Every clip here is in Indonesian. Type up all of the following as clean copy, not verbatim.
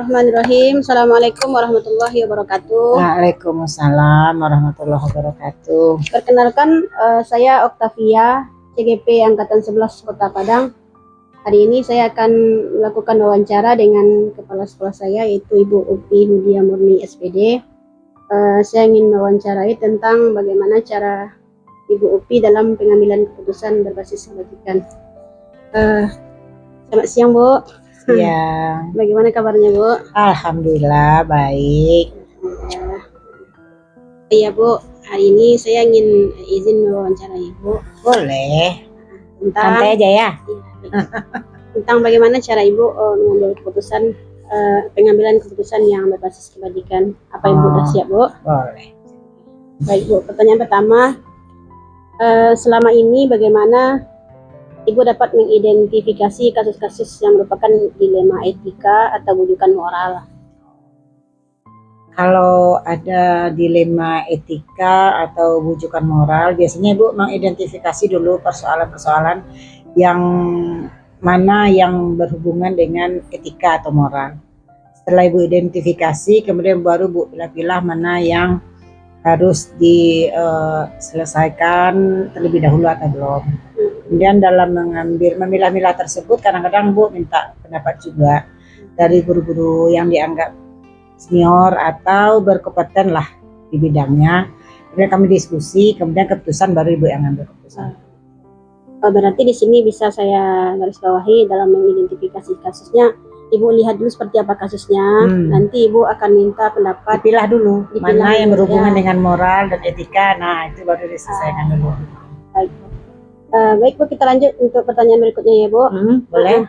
Bismillahirrahmanirrahim. Assalamualaikum warahmatullahi wabarakatuh. Waalaikumsalam warahmatullahi wabarakatuh. Perkenalkan, saya Oktavia, CGP Angkatan 11 Kota Padang. Hari ini saya akan melakukan wawancara dengan kepala sekolah saya, yaitu Ibu Upi Hudia Murni SPD. Saya ingin mewawancarai tentang bagaimana cara Ibu Upi dalam pengambilan keputusan berbasis kebajikan. Selamat siang, Bu. Ya, Bagaimana kabarnya, Bu? alhamdulillah baik. Iya, Bu. Hari ini saya ingin izin mewawancarai Ibu Boleh. tentang Santai aja ya. tentang bagaimana cara Ibu mengambil keputusan, pengambilan keputusan yang berbasis kebajikan. Apa Ibu sudah siap, Bu? Boleh. Baik, Bu. Pertanyaan pertama, selama ini bagaimana Ibu dapat mengidentifikasi kasus-kasus yang merupakan dilema etika atau bujukan moral? Kalau ada dilema etika atau bujukan moral, biasanya Ibu mengidentifikasi dulu persoalan-persoalan yang mana yang berhubungan dengan etika atau moral. Setelah Ibu identifikasi, kemudian baru Bu pilih-pilih mana yang harus diselesaikan terlebih dahulu atau belum. Kemudian dalam memilah-milah tersebut, kadang-kadang Bu minta pendapat juga dari guru-guru yang dianggap senior atau berkompeten lah di bidangnya. Kemudian kami diskusi, kemudian keputusan baru Ibu yang ambil keputusan. Berarti di sini bisa saya garis bawahi dalam mengidentifikasi kasusnya. Ibu lihat dulu seperti apa kasusnya, nanti Ibu akan minta pendapat. Dipilah dulu, mana yang berhubungan ya dengan moral dan etika, nah itu baru diselesaikan dulu. Baik, baik Bu, kita lanjut untuk pertanyaan berikutnya ya Bu. Boleh.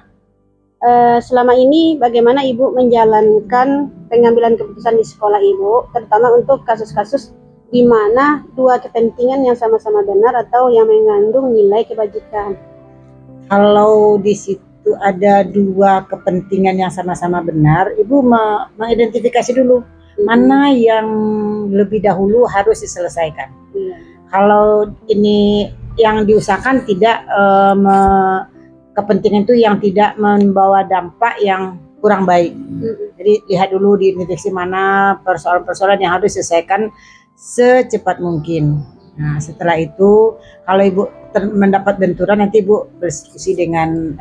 Selama ini bagaimana Ibu menjalankan pengambilan keputusan di sekolah Ibu, terutama untuk kasus-kasus di mana dua kepentingan yang sama-sama benar atau yang mengandung nilai kebajikan? Kalau di situ ada dua kepentingan yang sama-sama benar, Ibu mengidentifikasi dulu mana yang lebih dahulu harus diselesaikan. Kalau ini yang diusahakan tidak kepentingan itu yang tidak membawa dampak yang kurang baik. Jadi lihat dulu di identifikasi mana persoalan-persoalan yang harus diselesaikan secepat mungkin. Nah, setelah itu kalau Ibu mendapat benturan, nanti Ibu berdiskusi dengan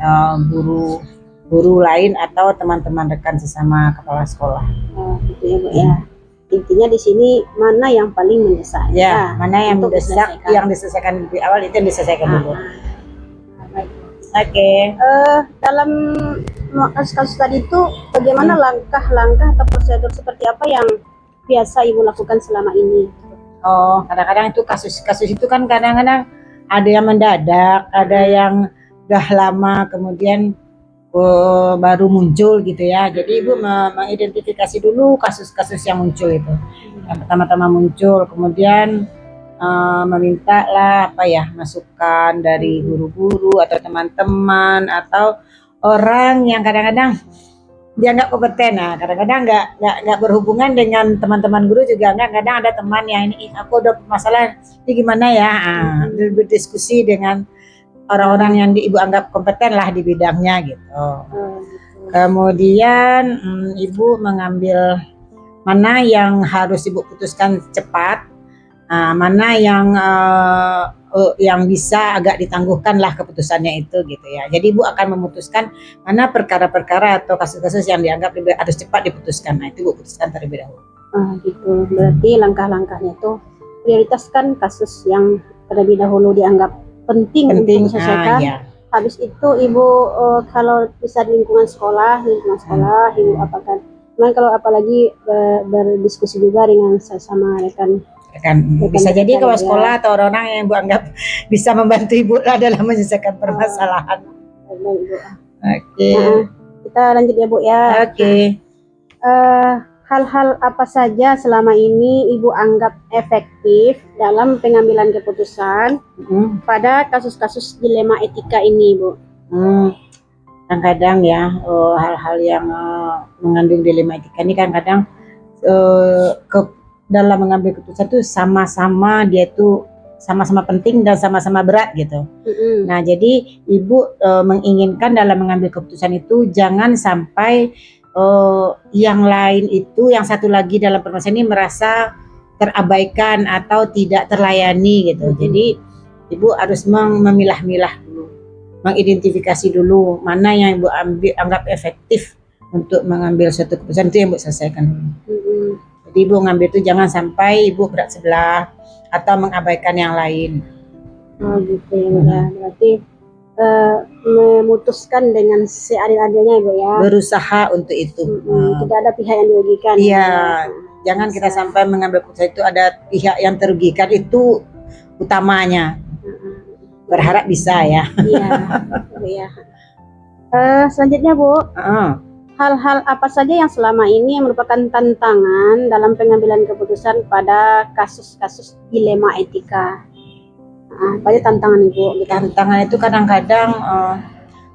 guru lain atau teman-teman rekan sesama kepala sekolah. Gitu ya Bu ya. Intinya di sini mana yang paling mendesak? Ya, mana yang mendesak yang diselesaikan di awal itu yang diselesaikan dulu. Oke. Dalam kasus tadi itu bagaimana langkah-langkah atau prosedur seperti apa yang biasa Ibu lakukan selama ini? Oh, kadang-kadang itu kasus-kasus itu kan kadang-kadang ada yang mendadak, ada yang udah lama kemudian baru muncul gitu ya. Jadi Ibu mengidentifikasi dulu kasus-kasus yang muncul itu. Yang pertama-tama muncul, kemudian meminta lah masukan dari guru-guru atau teman-teman atau orang yang kadang-kadang dia nggak kompeten. Nah, kadang-kadang nggak berhubungan dengan teman-teman guru juga nggak. Kadang ada teman yang ini aku udah masalah ini gimana ya, berdiskusi dengan orang-orang yang Ibu anggap kompeten lah di bidangnya gitu. Kemudian Ibu mengambil mana yang harus Ibu putuskan cepat, mana yang bisa agak ditangguhkan lah keputusannya itu gitu ya. Jadi Ibu akan memutuskan mana perkara-perkara atau kasus-kasus yang dianggap harus cepat diputuskan. Nah, itu Ibu putuskan terlebih dahulu. Gitu. Berarti langkah-langkahnya itu prioritaskan kasus yang terlebih dahulu dianggap penting untuk diselesaikan. Ya. Habis itu Ibu kalau bisa di lingkungan sekolah Ibu apakan. Cuman kalau apalagi berdiskusi juga dengan sesama rekan bisa jadi kalau sekolah atau orang yang Ibu anggap bisa membantu Ibu lah dalam menyelesaikan permasalahan. Oke. Kita lanjut ya Bu ya. Oke. Hal-hal apa saja selama ini Ibu anggap efektif dalam pengambilan keputusan pada kasus-kasus dilema etika ini, Bu? Kadang-kadang ya hal-hal yang mengandung dilema etika ini kadang-kadang dalam mengambil keputusan itu sama-sama penting dan sama-sama berat gitu. Nah, jadi Ibu menginginkan dalam mengambil keputusan itu jangan sampai yang lain itu, yang satu lagi dalam permasalahan ini merasa terabaikan atau tidak terlayani gitu. Jadi ibu harus memilah-milah dulu, mengidentifikasi dulu mana yang ibu anggap efektif untuk mengambil suatu keputusan, itu yang ibu selesaikan dulu. Jadi ibu ngambil itu jangan sampai ibu berat sebelah atau mengabaikan yang lain. Oh gitu ya Bu ya. Berarti memutuskan dengan seadil-adilnya Ibu ya. Berusaha untuk itu. Tidak ada pihak yang dirugikan. Iya, jangan kita sampai mengambil keputusan itu ada pihak yang terugikan, itu utamanya. Berharap bisa ya. Iya, iya. Selanjutnya Bu, hal-hal apa saja yang selama ini merupakan tantangan dalam pengambilan keputusan pada kasus-kasus dilema etika? Apa aja tantangan Ibu? Tantangan itu kadang-kadang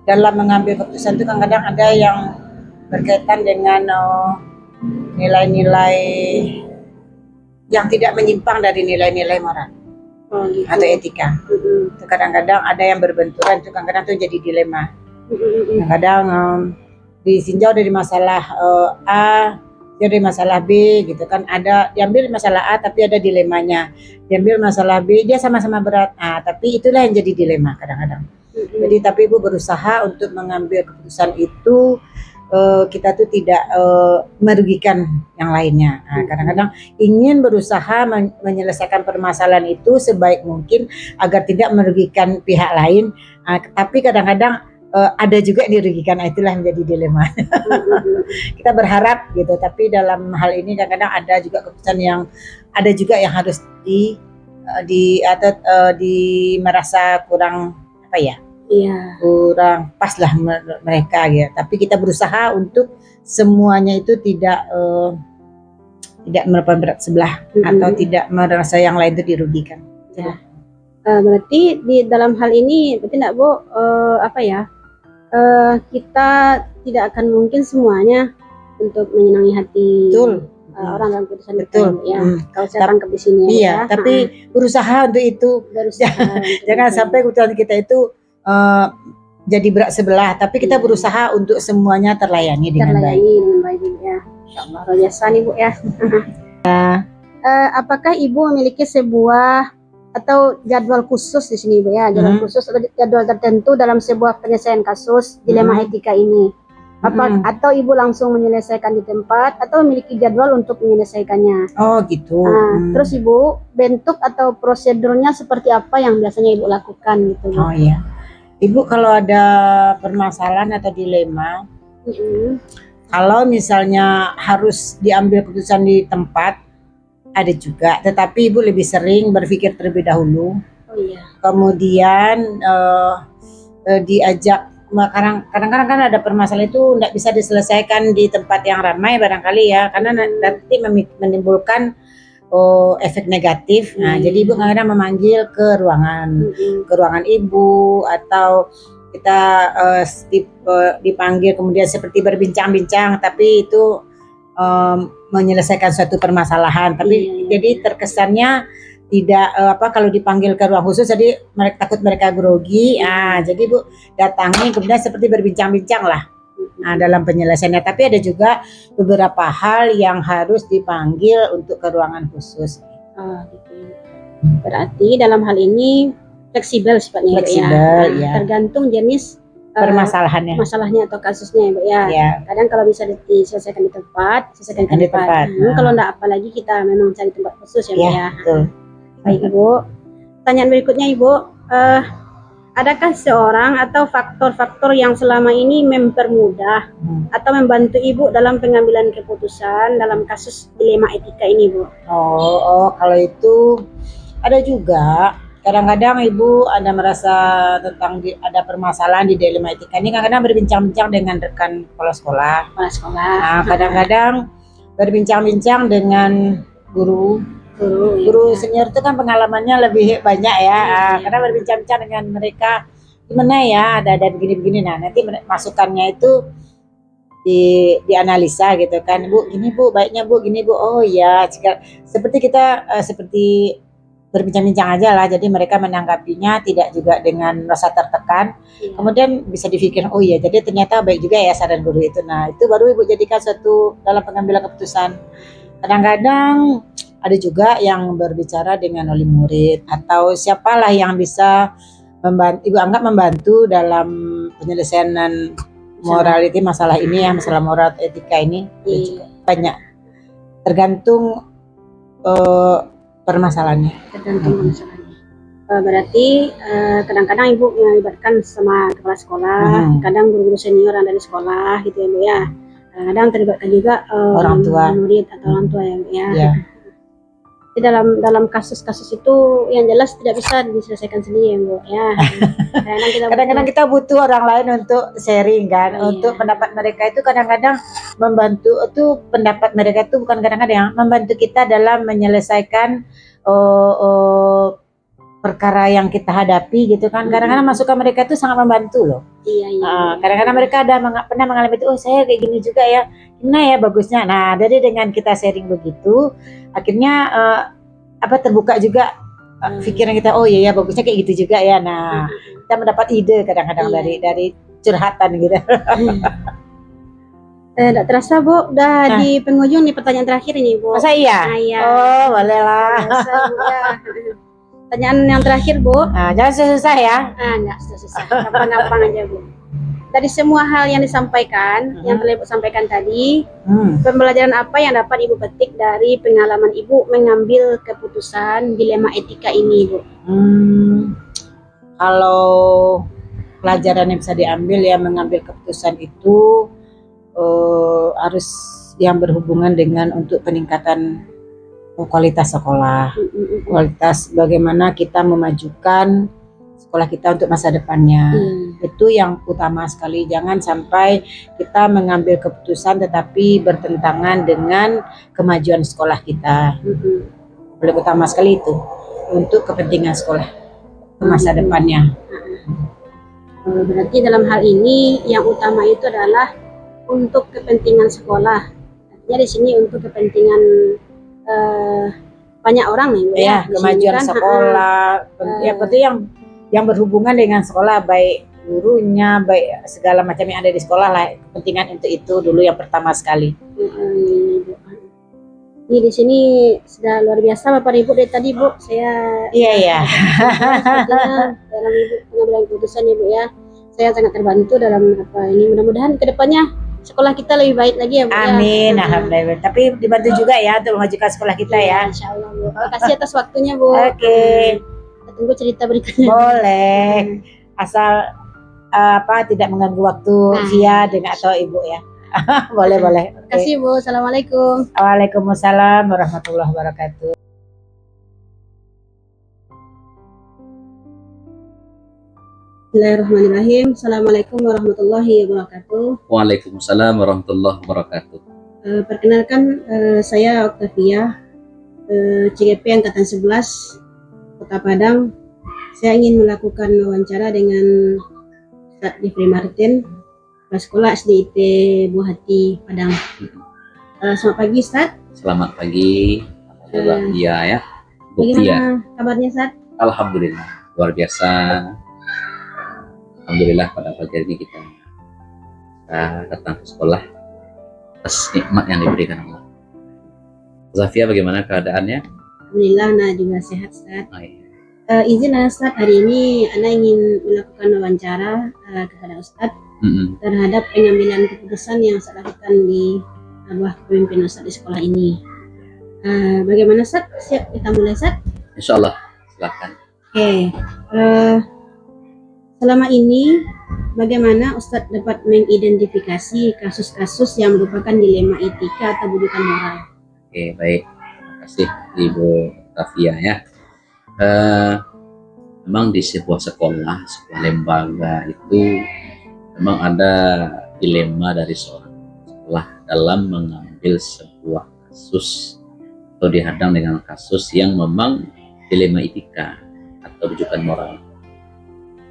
dalam mengambil keputusan itu kadang-kadang ada yang berkaitan dengan nilai-nilai yang tidak menyimpang dari nilai-nilai moral Gitu. atau etika. Itu kadang-kadang ada yang berbenturan, itu kadang-kadang itu jadi dilema. Kadang-kadang disinjau dari masalah A, dari masalah B gitu kan, ada diambil masalah A tapi ada dilemanya, diambil masalah B dia sama-sama berat, tapi itulah yang jadi dilema kadang-kadang. Jadi tapi ibu berusaha untuk mengambil keputusan itu kita tuh tidak merugikan yang lainnya. Kadang-kadang ingin berusaha menyelesaikan permasalahan itu sebaik mungkin agar tidak merugikan pihak lain, tapi kadang-kadang ada juga yang dirugikan, itulah yang menjadi dilema. Kita berharap gitu, tapi dalam hal ini kadang-kadang ada juga keputusan yang ada juga yang harus merasa kurang apa ya? Iya. Kurang pas lah mereka ya. Tapi kita berusaha untuk semuanya itu tidak merupakan berat sebelah atau tidak merasa yang lain itu dirugikan. Ya. Berarti di dalam hal ini berarti enggak Bu, kita tidak akan mungkin semuanya untuk menyenangi hati orang dalam keputusan itu ya. Kalau saya tangkap di sini ya. Tapi berusaha untuk itu. Jangan sampai keputusan kita itu jadi berat sebelah, tapi kita berusaha untuk semuanya terlayani dengan baik. Ya. Insyaallah luar biasa nih Bu ya. Apakah Ibu memiliki sebuah atau jadwal khusus di sini Bu ya, jadwal khusus atau jadwal tertentu dalam sebuah penyelesaian kasus dilema etika ini? Atau Ibu langsung menyelesaikan di tempat atau memiliki jadwal untuk menyelesaikannya? Oh gitu. Terus Ibu, bentuk atau prosedurnya seperti apa yang biasanya Ibu lakukan gitu Bu? Oh iya. Ibu kalau ada permasalahan atau dilema, kalau misalnya harus diambil keputusan di tempat, ada juga, tetapi ibu lebih sering berpikir terlebih dahulu. Kemudian diajak, kadang-kadang kan ada permasalahan itu tidak bisa diselesaikan di tempat yang ramai barangkali ya, karena nanti menimbulkan efek negatif. Jadi ibu kadang-kadang memanggil ke ruangan ibu, atau kita dipanggil kemudian seperti berbincang-bincang, tapi itu menyelesaikan suatu permasalahan. Tapi jadi terkesannya tidak kalau dipanggil ke ruang khusus jadi takut mereka grogi. Jadi ibu datangi kemudian seperti berbincang-bincang lah dalam penyelesaiannya. Tapi ada juga beberapa hal yang harus dipanggil untuk ke ruangan khusus. Gitu. Berarti dalam hal ini fleksibel sifatnya ya. Tergantung jenis masalahnya atau kasusnya ya Bu ya. Kadang kalau bisa diselesaikan di tempat, selesaikan di tempat. Kalau enggak, apalagi kita memang cari tempat khusus ya Bu ya. Baik Ibu. Pertanyaan berikutnya Ibu, adakah seorang atau faktor-faktor yang selama ini mempermudah atau membantu Ibu dalam pengambilan keputusan dalam kasus dilema etika ini Bu? Kalau itu ada juga. Kadang-kadang ibu ada merasa tentang ada permasalahan di dilema etika ini, kadang-kadang berbincang-bincang dengan rekan kepala sekolah. Kadang-kadang berbincang-bincang dengan guru senior itu kan pengalamannya lebih banyak ya. Karena berbincang-bincang dengan mereka, gimana ya ada begini-begini. Nanti masukannya itu dianalisa gitu kan, Bu gini Bu, baiknya Bu gini Bu. Oh ya, seperti kita seperti berbincang-bincang aja lah, jadi mereka menanggapinya tidak juga dengan rasa tertekan. Iya. Kemudian bisa dipikir, oh iya, jadi ternyata baik juga ya saran guru itu. Nah, itu baru ibu jadikan suatu dalam pengambilan keputusan. Kadang-kadang ada juga yang berbicara dengan wali murid atau siapalah yang bisa membantu, ibu anggap membantu dalam penyelesaian morality masalah ini ya, masalah moral etika ini. Iya. Banyak, tergantung permasalahannya. Tergantung masalahnya. Berarti kadang-kadang ibu melibatkan sama kepala sekolah, kadang guru-guru senior yang dari sekolah gitu ya Bu ya. Kadang-kadang terlibatkan juga Orang tua. murid atau orang tua ya Bu ya. Ya. Jadi dalam kasus-kasus itu yang jelas tidak bisa diselesaikan sendiri ya Bu ya. Kadang-kadang kita butuh orang lain untuk sharing kan, untuk pendapat mereka itu kadang-kadang membantu. Itu pendapat mereka itu bukan kadang-kadang membantu kita dalam menyelesaikan perkara yang kita hadapi gitu kan. Kadang-kadang masukan mereka itu sangat membantu loh. Iya. Kadang-kadang mereka pernah mengalami itu, oh saya kayak gini juga ya, gimana ya bagusnya. Nah, dari dengan kita sharing begitu, akhirnya terbuka juga pikiran kita, oh iya ya bagusnya kayak gitu juga ya. Nah, kita mendapat ide kadang-kadang dari curhatan gitu. Tidak terasa Bu, udah di penghujung nih pertanyaan terakhir ini Bu. Masa iya? Iya. Oh boleh lah. Pertanyaan yang terakhir Bu. Jangan susah-susah ya. Enggak susah-susah, gampang-gampang aja Bu. Dari semua hal yang disampaikan, yang telah Ibu sampaikan tadi, pembelajaran apa yang dapat Ibu petik dari pengalaman Ibu mengambil keputusan dilema etika ini Bu? Kalau pelajaran yang bisa diambil ya mengambil keputusan itu harus yang berhubungan dengan untuk peningkatan kualitas sekolah, kualitas bagaimana kita memajukan sekolah kita untuk masa depannya. Itu yang utama sekali. Jangan sampai kita mengambil keputusan tetapi bertentangan dengan kemajuan sekolah kita. Paling utama sekali itu untuk kepentingan sekolah ke masa depannya. Berarti dalam hal ini yang utama itu adalah untuk kepentingan sekolah. Artinya di sini untuk kepentingan banyak orang nih ya, kemajuan sekolah. Ya penting yang berhubungan dengan sekolah, baik gurunya, baik segala macam yang ada di sekolah lah. Kepentingan untuk itu dulu yang pertama sekali. Ini di sini sudah luar biasa Bapak Ibu dari tadi Bu. Saya dalam Ibu pengambilan keputusan Ibu ya. Saya sangat terbantu dalam ini. Mudah-mudahan kedepannya sekolah kita lebih baik lagi ya Bu. Amin, alhamdulillah. Tapi dibantu juga ya untuk memajukan sekolah kita ya. Insya Allah Bu. Terima kasih atas waktunya Bu. Oke. Kita tunggu cerita berikutnya. Boleh. Asal tidak mengganggu waktu Via dengan atau Ibu ya. boleh. Terima kasih Bu. Assalamualaikum. Waalaikumsalam warahmatullahi wabarakatuh. Bismillahirrahmanirrahim. Assalamualaikum warahmatullahi wabarakatuh. Waalaikumsalam warahmatullahi wabarakatuh. Perkenalkan saya Octavia, CGP Angkatan 11 Kota Padang. Saya ingin melakukan wawancara dengan Ustadz Jeffrey Martin, Kepala Sekolah SDIT Buah Hati Padang. Selamat pagi Ustadz. Selamat pagi. Iya ya. Bagaimana kabarnya Ustadz? Alhamdulillah, luar biasa. Alhamdulillah pada pagi hari ini kita datang ke sekolah atas nikmat yang diberikan Allah. Zafia, bagaimana keadaannya? Alhamdulillah, nah juga sehat Ustadz. Izin Ustadz, hari ini Ana ingin melakukan wawancara kepada Ustadz terhadap pengambilan keputusan yang Ustadz lakukan di bawah kepemimpinan Ustadz di sekolah ini. Bagaimana Ustadz? Siap kita mulai Ustadz? Insya Allah, silakan. Oke. Selama ini bagaimana Ustadz dapat mengidentifikasi kasus-kasus yang merupakan dilema etika atau bujukan moral? Oke, baik. Terima kasih Ibu Tafia ya. Memang di sebuah sekolah, sebuah lembaga itu memang ada dilema dari seorang sekolah dalam mengambil sebuah kasus atau dihadang dengan kasus yang memang dilema etika atau rujukan moral.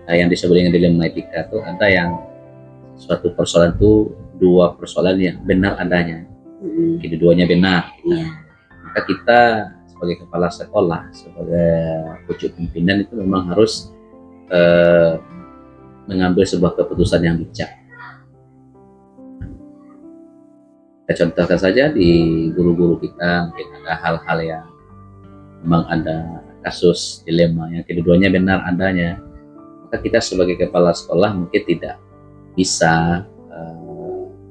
Yang disebut dengan dilema etika itu ada yang suatu persoalan itu dua persoalan yang benar adanya, keduanya benar. Maka kita sebagai kepala sekolah, sebagai pucuk pimpinan itu memang harus mengambil sebuah keputusan yang bijak. Kita contohkan saja di guru-guru kita, mungkin ada hal-hal yang memang ada kasus dilema yang kedua-duanya benar adanya, maka kita sebagai kepala sekolah mungkin tidak bisa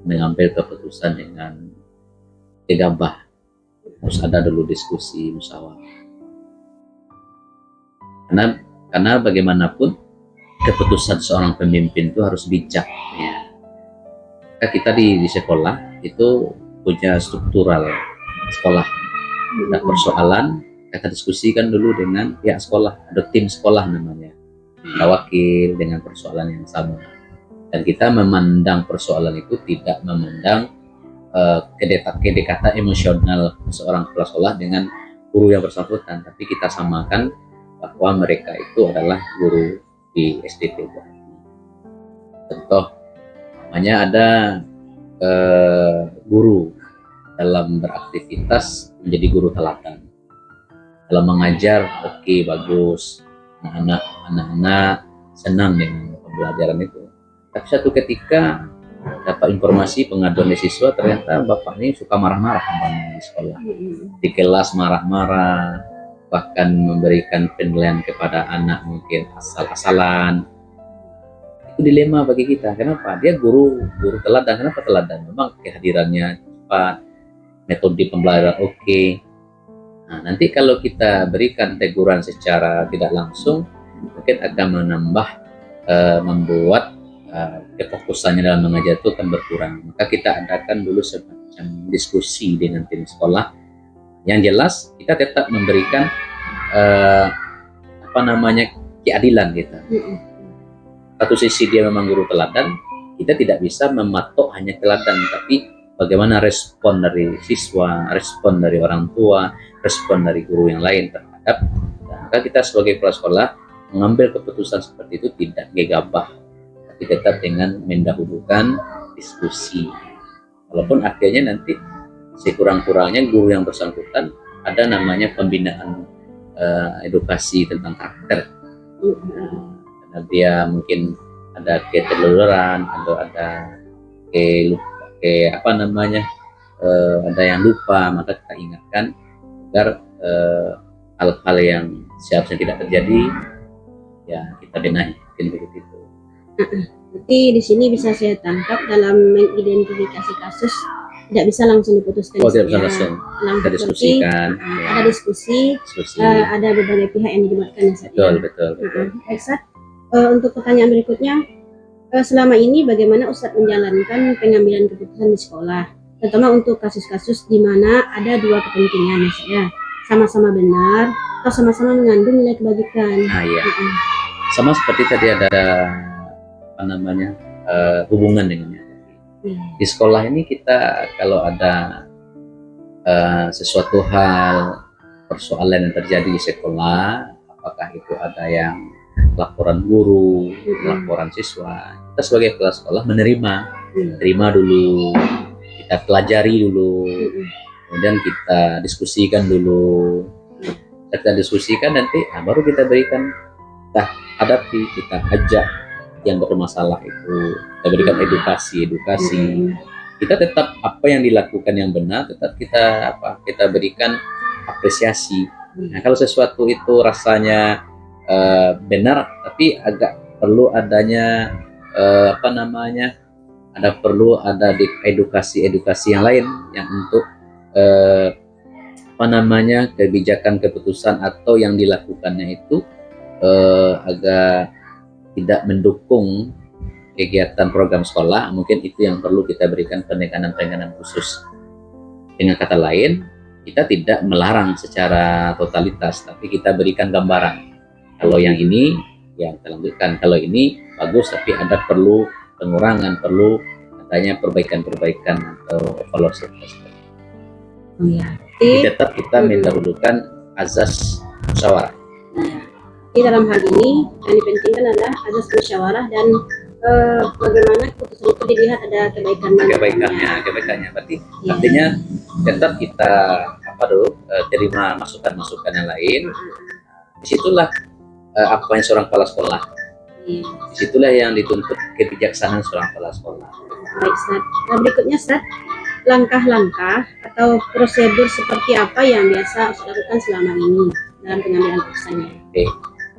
mengambil keputusan dengan gegabah. Harus ada dulu diskusi musyawarah. Karena bagaimanapun keputusan seorang pemimpin itu harus bijak. Ya. Kita di sekolah itu punya struktural sekolah. Ada persoalan, kita diskusikan dulu dengan pihak sekolah, ada tim sekolah namanya, ada wakil dengan persoalan yang sama. Dan kita memandang persoalan itu tidak memandang kedekatan emosional seorang kepala sekolah dengan guru yang bersangkutan, tapi kita samakan bahwa mereka itu adalah guru di SDT. Contoh, namanya ada guru dalam beraktivitas menjadi guru teladan. Dalam mengajar, oke, bagus, anak-anak senang dengan pembelajaran itu. Tapi satu ketika dapat informasi pengaduan dari siswa, ternyata bapak ini suka marah-marah di sekolah, di kelas marah-marah, bahkan memberikan penilaian kepada anak mungkin asal-asalan. Itu dilema bagi kita. Kenapa? Dia guru teladan. Kenapa teladan? Memang kehadirannya cepat, metode pembelajaran oke. Nah, nanti kalau kita berikan teguran secara tidak langsung, mungkin akan menambah membuat kefokusannya dalam mengajar itu akan berkurang. Maka kita adakan dulu semacam diskusi dengan tim sekolah. Yang jelas kita tetap memberikan keadilan kita. Satu sisi dia memang guru teladan, kita tidak bisa mematok hanya teladan, tapi bagaimana respon dari siswa, respon dari orang tua, respon dari guru yang lain terhadap. Maka kita sebagai kepala sekolah mengambil keputusan seperti itu tidak gegabah, tapi tetap dengan mendahulukan diskusi. Walaupun akhirnya nanti sekurang-kurangnya guru yang bersangkutan ada namanya pembinaan edukasi tentang karakter. Karena dia mungkin ada keterlaluan atau ada ada yang lupa, maka kita ingatkan agar hal-hal yang seharusnya tidak terjadi ya kita benahi, mungkin begitu. Berarti di sini bisa saya tangkap dalam mengidentifikasi kasus tidak bisa langsung diputuskan. Tidak bisa langsung. Kita diskusikan. Ada diskusi. Ada berbagai pihak yang dilibatkan. Betul. Ustadz, untuk pertanyaan berikutnya, selama ini bagaimana Ustadz menjalankan pengambilan keputusan di sekolah, terutama untuk kasus-kasus di mana ada dua kepentingan, misalnya sama-sama benar atau sama-sama mengandung nilai kebajikan. Iya. Sama seperti tadi ada hubungan dengannya. Di sekolah ini kita kalau ada sesuatu hal persoalan yang terjadi di sekolah, apakah itu ada yang laporan guru, laporan siswa, kita sebagai kepala sekolah menerima dulu, kita pelajari dulu, kemudian kita diskusikan dulu. Kita diskusikan nanti, baru kita berikan, kita hadapi, kita ajak yang bermasalah itu, kita berikan edukasi. Kita tetap apa yang dilakukan yang benar, tetap kita berikan apresiasi. Nah, kalau sesuatu itu rasanya benar, tapi agak perlu adanya perlu ada edukasi yang lain yang untuk kebijakan keputusan atau yang dilakukannya itu agak tidak mendukung kegiatan program sekolah, mungkin itu yang perlu kita berikan penekanan khusus. Dengan kata lain, kita tidak melarang secara totalitas, tapi kita berikan gambaran. Kalau yang ini ya kita lanjutkan, kalau ini bagus tapi ada perlu pengurangan, perlu katanya perbaikan atau evaluasi. Tetap kita mendahulukan azas musyawarah. Di dalam hal ini yang dipentingkan adalah azas musyawarah dan bagaimana keputusan itu dilihat ada kebaikannya. Berarti artinya tetap kita terima masukan-masukan yang lain. Disitulah apa yang seorang kepala sekolah. Iya. Disitulah yang dituntut kebijaksanaan seorang kepala sekolah. Baik, Ustaz. Nah, berikutnya, Ustaz, langkah-langkah atau prosedur seperti apa yang biasa Ustaz lakukan selama ini dalam pengambilan keputusannya? Oke.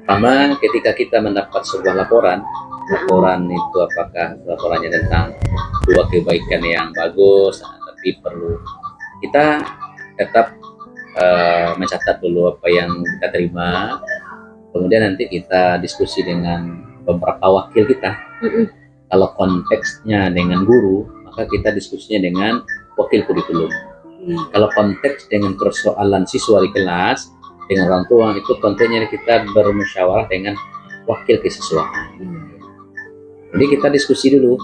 Pertama, ketika kita mendapat sebuah laporan itu apakah laporannya tentang dua kebaikan yang bagus, tapi perlu kita tetap mencatat dulu apa yang kita terima, kemudian nanti kita diskusi dengan beberapa wakil kita. Kalau konteksnya dengan guru, maka kita diskusinya dengan wakil kurikulum. Kalau konteks dengan persoalan siswa di kelas dengan orang tua, itu konteksnya kita bermusyawarah dengan wakil kesiswaan. Jadi kita diskusi dulu,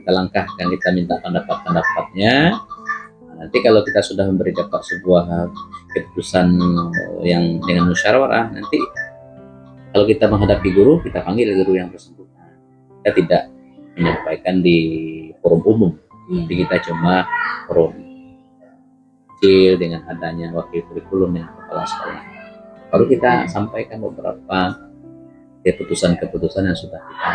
langkah dan kita minta pendapat-pendapatnya. Nanti kalau kita sudah memberi dapat sebuah keputusan yang dengan musyawarah, nanti kalau kita menghadapi guru, kita panggil guru yang bersangkutan. Kita tidak menyampaikan di forum umum, tapi kita cuma forum kecil dengan adanya wakil kurikulum dengan kepala sekolah. Baru kita sampaikan beberapa keputusan-keputusan yang sudah kita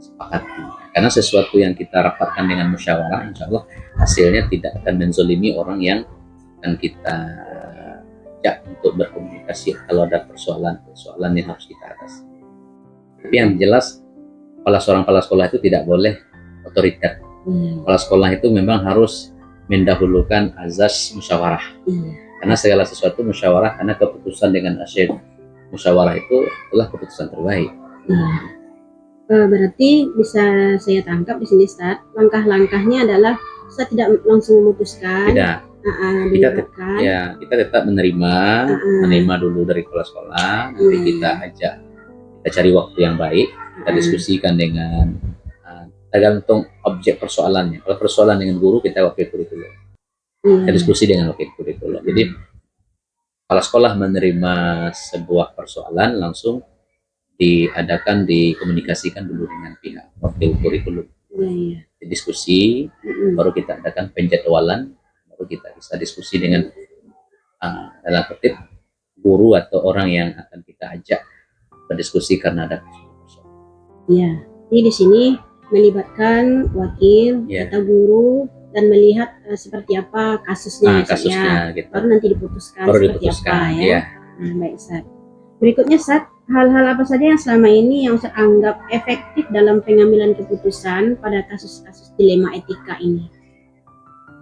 sepakati. Karena sesuatu yang kita rapatkan dengan musyawarah, insya Allah hasilnya tidak akan menzolimi orang yang akan kita ajak untuk berkomunikasi kalau ada persoalan-persoalan yang harus kita atasi. Tapi yang jelas, seorang kepala sekolah itu tidak boleh otoriter. Kepala sekolah itu memang harus mendahulukan azas musyawarah. Karena segala sesuatu musyawarah, karena keputusan dengan asyik musyawarah itu adalah keputusan terbaik. Berarti bisa saya tangkap di sini, Ustaz, langkah-langkahnya adalah Ustaz tidak langsung memutuskan. Tidak. Kita tetap menerima dulu dari kepala sekolah, nanti kita ajak, kita cari waktu yang baik, kita diskusikan dengan tergantung objek persoalannya. Kalau persoalan dengan guru, kita wakil kurikulum. Kita diskusi dengan wakil kurikulum. Jadi kepala sekolah menerima sebuah persoalan langsung dikomunikasikan dulu dengan pihak wakil kurikulum. Diskusi, baru kita adakan penjadwalan, baru kita bisa diskusi dengan dalam kutip guru atau orang yang akan kita ajak berdiskusi karena ada persoalan. Iya, jadi di sini melibatkan wakil atau guru dan melihat seperti apa kasusnya, gitu. Baru nanti diputuskan seperti apa ya. Baik, Ustaz. Berikutnya, Ustaz, hal-hal apa saja yang selama ini yang Ustaz anggap efektif dalam pengambilan keputusan pada kasus-kasus dilema etika ini?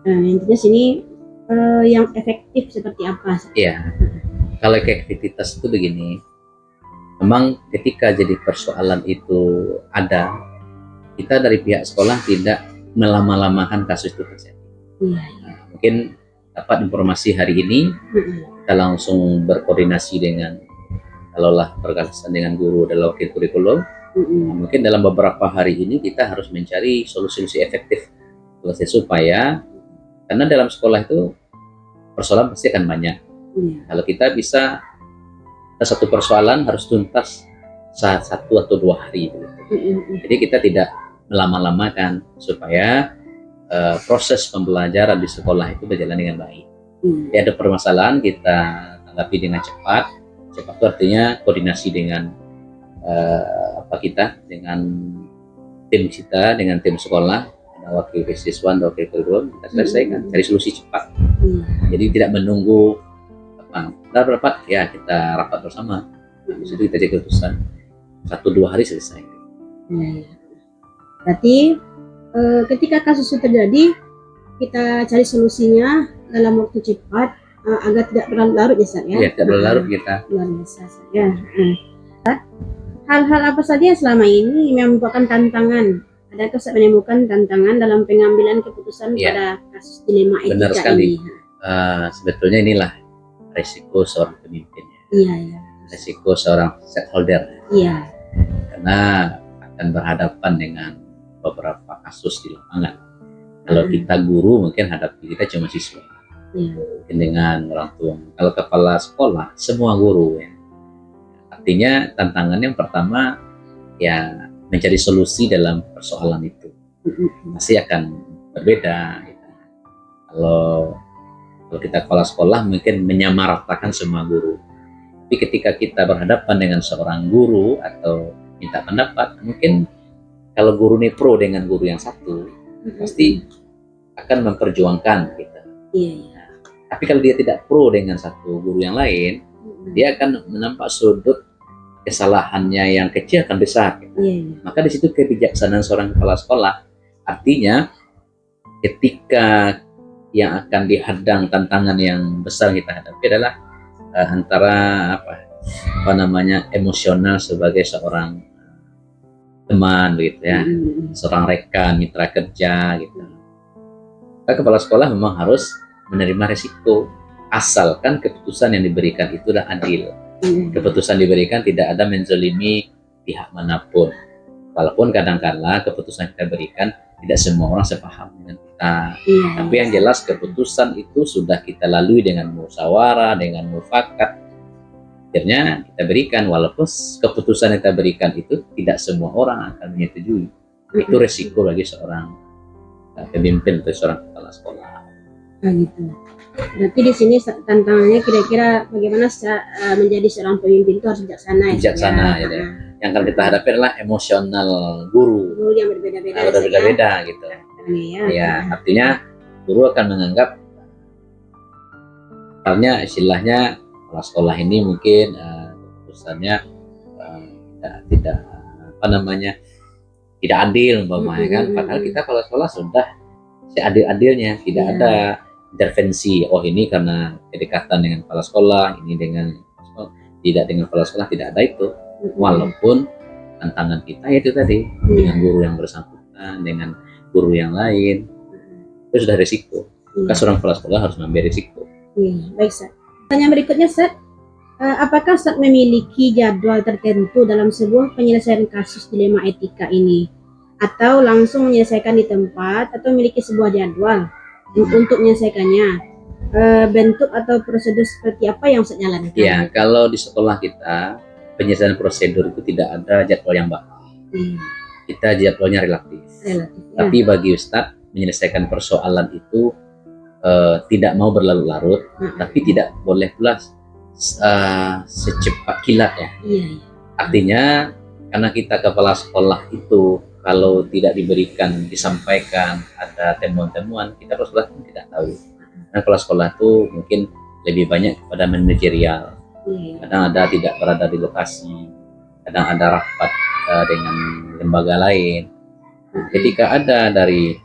Intinya sini yang efektif seperti apa? Iya. Kalau efektivitas itu begini, memang ketika jadi persoalan itu ada, kita dari pihak sekolah tidak melama-lamakan kasus itu terjadi. Mungkin dapat informasi hari ini, kita langsung berkoordinasi dengan, kalaulah berkaitan dengan guru adalah wakil kurikulum, mungkin dalam beberapa hari ini kita harus mencari solusi-solusi efektif supaya, karena dalam sekolah itu persoalan pasti akan banyak. Kalau kita bisa satu persoalan harus tuntas saat 1 atau 2 hari. Jadi kita tidak melama-lamakan supaya proses pembelajaran di sekolah itu berjalan dengan baik. Jadi ada permasalahan kita tanggapi dengan cepat. Cepat itu artinya koordinasi dengan dengan tim kita, dengan tim sekolah, wakil siswa dan wakil kurikulum, kita selesaikan, cari solusi cepat. Jadi tidak menunggu rapat, ya kita rapat bersama. Di situ kita cari keputusan 1-2 hari selesai. Berarti ketika kasus itu terjadi, kita cari solusinya dalam waktu cepat agar tidak berlarut-larut ya, Ustaz ya. Iya, tidak berlarut kita. Luar biasa, ya. Hal-hal apa saja yang selama ini yang merupakan tantangan? Adakah Ustaz menemukan tantangan dalam pengambilan keputusan pada kasus dilema etika? Benar sekali. Ini? Sebetulnya inilah resiko seorang pemimpin. Iya. Resiko seorang stakeholder. Iya. Karena akan berhadapan dengan beberapa kasus di lapangan. Kalau kita guru mungkin hadapi kita cuma siswa. Mungkin dengan orang tua. Kalau kepala sekolah semua guru ya. Artinya tantangannya yang pertama ya mencari solusi dalam persoalan itu. Pasti akan berbeda. Gitu. Kalau Kalau kita kepala sekolah mungkin menyamaratakan semua guru. Tapi ketika kita berhadapan dengan seorang guru atau minta pendapat, mungkin kalau guru ini pro dengan guru yang satu, pasti akan memperjuangkan kita. Iya. Tapi kalau dia tidak pro dengan satu guru yang lain, dia akan menampak sudut kesalahannya yang kecil akan besar. Iya. Maka di situ kebijaksanaan seorang kepala sekolah, artinya ketika yang akan dihadang tantangan yang besar kita hadapi adalah antara apa namanya emosional sebagai seorang teman gitu ya, seorang rekan, mitra kerja gitu. Maka kepala sekolah memang harus menerima resiko asalkan keputusan yang diberikan itu adalah adil. Keputusan diberikan tidak ada menzolimi pihak manapun. Walaupun kadang-kala keputusan kita berikan tidak semua orang sepaham dengan kita. Tapi yang jelas keputusan itu sudah kita lalui dengan musyawarah, dengan mufakat. Akhirnya kita berikan, walaupun keputusan yang kita berikan itu tidak semua orang akan menyetujui. Itu resiko bagi seorang pemimpin atau seorang kepala sekolah. Gitu. Berarti di sini tantangannya kira-kira bagaimana menjadi seorang pemimpin itu harus bijaksana. Bijaksana ya. Yang akan kita hadapi adalah emosional guru. Guru yang berbeda-beda. Berbeda-beda gitu. Ya, artinya guru akan menganggap misalnya istilahnya kepala sekolah ini mungkin keputusannya tidak apa namanya tidak adil umpamanya kan, padahal kita kepala sekolah sudah seadil-adilnya, tidak ada intervensi. Oh ini karena kedekatan dengan kepala sekolah, ini dengan tidak dengan kepala sekolah, tidak ada itu. Walaupun tantangan kita itu tadi dengan guru yang bersangkutan, dengan guru yang lain, itu sudah risiko. Maka seorang kepala sekolah harus mengambil risiko. Baik, Ustaz. Pertanyaan berikutnya, Ustaz. Apakah Ustaz memiliki jadwal tertentu dalam sebuah penyelesaian kasus dilema etika ini? Atau langsung menyelesaikan di tempat, atau memiliki sebuah jadwal untuk menyelesaikannya? Bentuk atau prosedur seperti apa yang Ustaz jalankan? Ya, kalau di sekolah kita, penyelesaian prosedur itu tidak ada jadwal yang baku. Kita jadwalnya relatif. Tapi bagi Ustadz, menyelesaikan persoalan itu tidak mau berlarut-larut, tapi tidak boleh pula secepat kilat ya. Artinya karena kita kepala sekolah itu kalau tidak diberikan, disampaikan ada temuan-temuan, kita kepala sekolah pun tidak tahu. Karena kepala sekolah itu mungkin lebih banyak kepada manajerial. Kadang ada tidak berada di lokasi, kadang ada rapat dengan lembaga lain. Ketika ada dari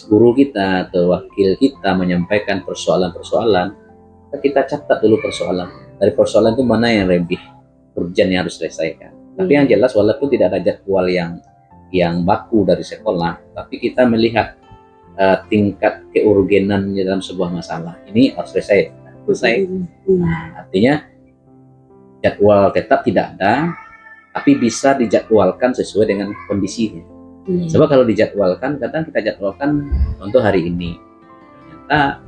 guru kita atau wakil kita menyampaikan persoalan-persoalan, kita catat dulu persoalan. Dari persoalan itu mana yang lebih urgent yang harus diselesaikan. Tapi yang jelas walaupun tidak ada jadwal yang baku dari sekolah, tapi kita melihat tingkat keurgenannya dalam sebuah masalah. Ini harus selesai. Artinya jadwal tetap tidak ada, tapi bisa dijadwalkan sesuai dengan kondisinya. Sebab kalau dijadwalkan, kadang kita jadwalkan untuk hari ini, ternyata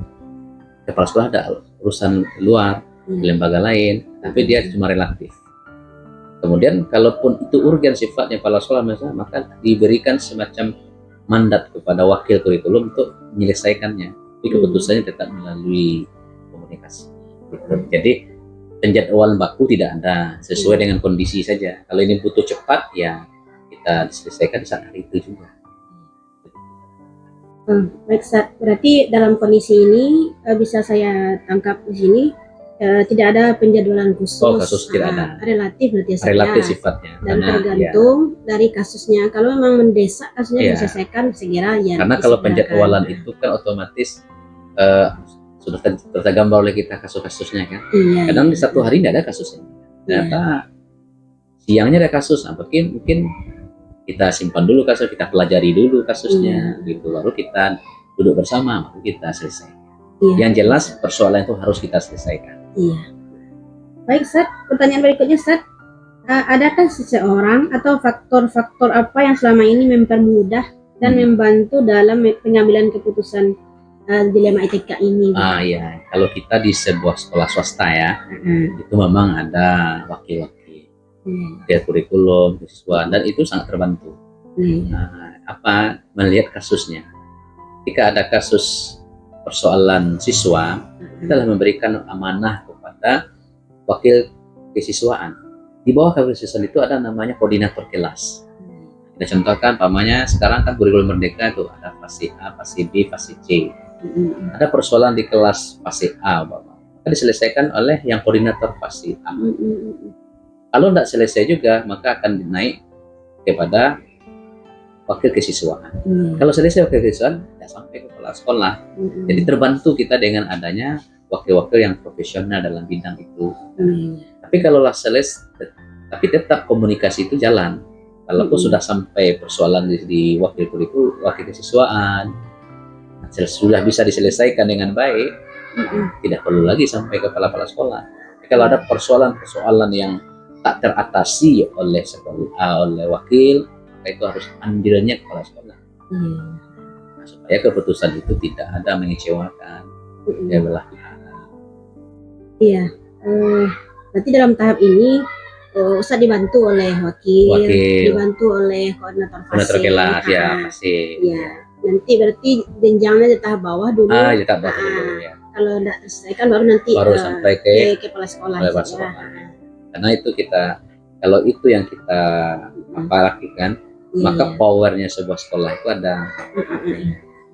kepala sekolah ada urusan luar, lembaga lain, tapi dia cuma relatif. Kemudian kalaupun itu urgen sifatnya kepala sekolah misalnya, maka diberikan semacam mandat kepada wakil kurikulum untuk menyelesaikannya. Tapi keputusannya tetap melalui komunikasi. Jadi penjadwalan baku tidak ada, sesuai dengan kondisi saja. Kalau ini butuh cepat, ya kita selesaikan saat hari itu juga. Baik, Ustaz. Berarti dalam kondisi ini bisa saya tangkap di sini tidak ada penjadwalan khusus. Oh, kasus tidak ada. Relatif berarti ya. Relatif sifatnya. Dan tergantung dari kasusnya. Kalau memang mendesak kasusnya diselesaikan segera ya. Karena kalau penjadwalan itu kan otomatis sudah tergambar oleh kita kasus-kasusnya kan. Kadang di satu hari tidak ada kasusnya. Ternyata siangnya ada kasus. Mungkin kita simpan dulu kasus, kita pelajari dulu kasusnya, gitu. Baru kita duduk bersama, baru kita selesai. Yang jelas persoalan itu harus kita selesaikan. Baik, Ustaz. Pertanyaan berikutnya, Ustaz. Adakah seseorang atau faktor-faktor apa yang selama ini mempermudah dan membantu dalam pengambilan keputusan dilema etika ini? Ya, kalau kita di sebuah sekolah swasta ya, itu memang ada wakil-wakil, dia kurikulum, siswa, dan itu sangat terbantu. Melihat kasusnya. Ketika ada kasus persoalan siswa, kita telah memberikan amanah kepada wakil kesiswaan. Di bawah wakil kesiswaan itu ada namanya koordinator kelas. Kita contohkan, pamannya sekarang kan kurikulum merdeka itu ada fase A, fase B, fase C. Ada persoalan di kelas fase A, maka diselesaikan oleh yang koordinator fase A. Kalau tidak selesai juga, maka akan naik kepada wakil kesiswaan. Kalau selesai wakil kesiswaan, ya sampai ke kepala sekolah. Jadi terbantu kita dengan adanya wakil-wakil yang profesional dalam bidang itu. Tapi kalau selesai, tapi tetap komunikasi itu jalan. Walaupun sudah sampai persoalan di wakil kesiswaan, sudah bisa diselesaikan dengan baik, tidak perlu lagi sampai ke kepala sekolah. Tapi kalau ada persoalan-persoalan yang tak teratasi oleh sekolah, oleh wakil, maka itu harus andilnya kepala sekolah. Nah, supaya keputusan itu tidak ada mengecewakan ya belah pihak. Iya. Berarti dalam tahap ini Ustadz dibantu oleh wakil, dibantu oleh koordinator kelas ya pasti. Iya. Nanti berarti jenjangnya di tahap bawah dulu. Di tahap bawah dulu ya. Kalau tidak selesaikan baru nanti sampai ke kepala sekolah. Karena itu kalau itu yang kita lakukan, maka powernya sebuah sekolah itu ada.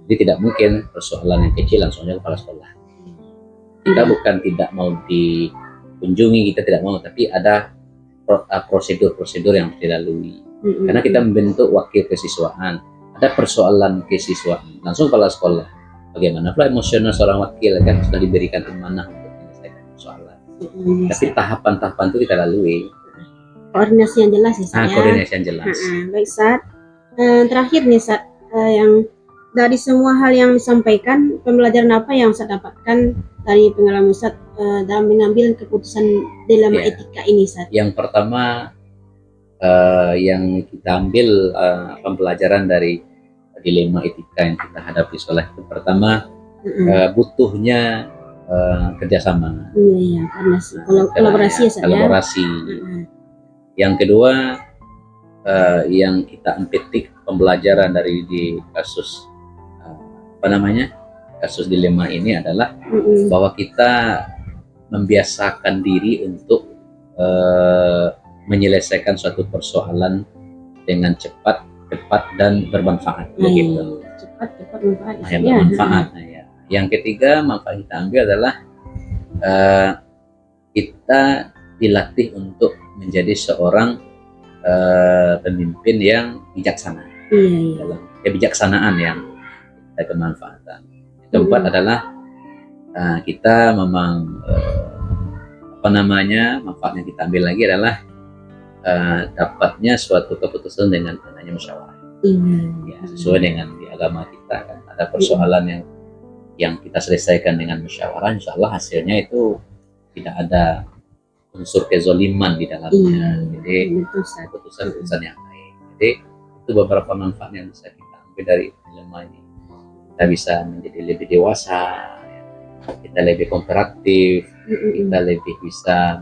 Jadi tidak mungkin persoalan yang kecil langsungnya kepala sekolah. Kita bukan tidak mau dikunjungi, kita tidak mau, tapi ada prosedur-prosedur yang harus dilalui. Karena kita membentuk wakil kesiswaan, ada persoalan kesiswaan, langsung kepala sekolah. Bagaimana pula emosional seorang wakil kan sudah diberikan amanah untuk menyelesaikan persoalan. Tapi tahapan-tahapan itu kita lalui. Koordinasi yang jelas ya, Sat. Koordinasi yang jelas. Baik, Sat. Terakhir nih, Sat, yang dari semua hal yang disampaikan, pembelajaran apa yang Ustaz dapatkan dari pengalaman Ustaz dalam mengambil keputusan dilema etika ini, Ustaz? Yang pertama yang kita ambil pembelajaran dari dilema etika yang kita hadapi sekolah itu, pertama butuhnya kerjasama. Iya, kolaborasi ya, Ustaz. Kolaborasi. Yang kedua yang kita petik pembelajaran dari di kasus kasus dilema ini adalah bahwa kita membiasakan diri untuk menyelesaikan suatu persoalan dengan cepat dan bermanfaat. Begitu. Cepat bermanfaat. Bermanfaat. Yang ketiga manfaat kita ambil adalah kita dilatih untuk menjadi seorang pemimpin yang bijaksana. Dalam kebijaksanaan yang kita kemanfaatan. Yang keempat adalah kita memang manfaat yang kita ambil lagi adalah dapatnya suatu keputusan dengan adanya musyawarah. Ya, sesuai dengan di agama kita kan ada persoalan yang kita selesaikan dengan musyawarah, insya Allah hasilnya itu tidak ada unsur kezoliman di dalamnya. Jadi keputusan yang baik. Jadi itu beberapa manfaat yang bisa kita ambil dari dilema ini. Kita bisa menjadi lebih dewasa, kita lebih kooperatif, kita lebih bisa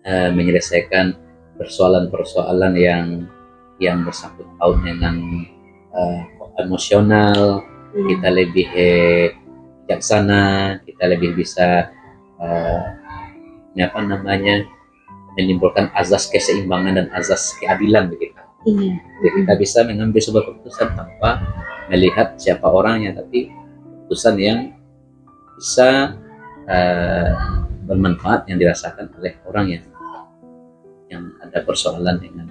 menyelesaikan persoalan-persoalan yang bersangkut paut dengan emosional, kita lebih bijaksana, kita lebih bisa menimbulkan azas keseimbangan dan azas keadilan begitu. Jadi kita bisa mengambil sebuah keputusan tanpa melihat siapa orangnya, tapi keputusan yang bisa bermanfaat yang dirasakan oleh orang yang ada persoalan dengan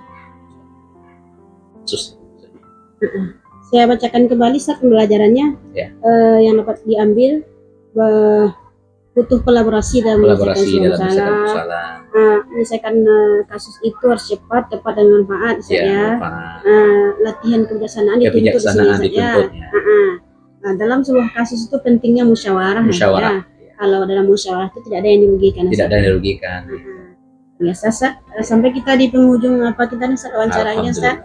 khusus. Saya bacakan kembali saat pembelajarannya yang dapat diambil, butuh kolaborasi dalam menyelesaikan masalah. Menyelesaikan kasus itu harus cepat, tepat dan bermanfaat. Latihan kebijaksanaan dituntut saja. Dalam sebuah kasus itu pentingnya musyawarah. Kalau dalam musyawarah itu tidak ada yang dirugikan. Biasa, sampai kita di penghujung kita nih wawancaranya, Ustaz.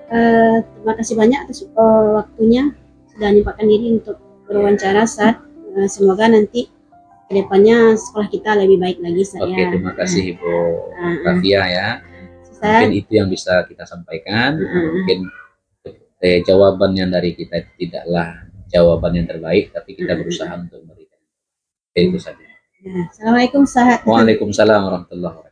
Terima kasih banyak atas waktunya sudah menyempatkan diri untuk berwawancara, Ustaz. Semoga nanti kedepannya sekolah kita lebih baik lagi, Ustaz. Oke, terima kasih Ibu Rafia ya. Mungkin itu yang bisa kita sampaikan. Mungkin jawaban yang dari kita tidaklah jawaban yang terbaik, tapi kita berusaha untuk memberikan. Itu saja. Assalamualaikum Ustaz. Waalaikumsalam warahmatullahi wabarakatuh.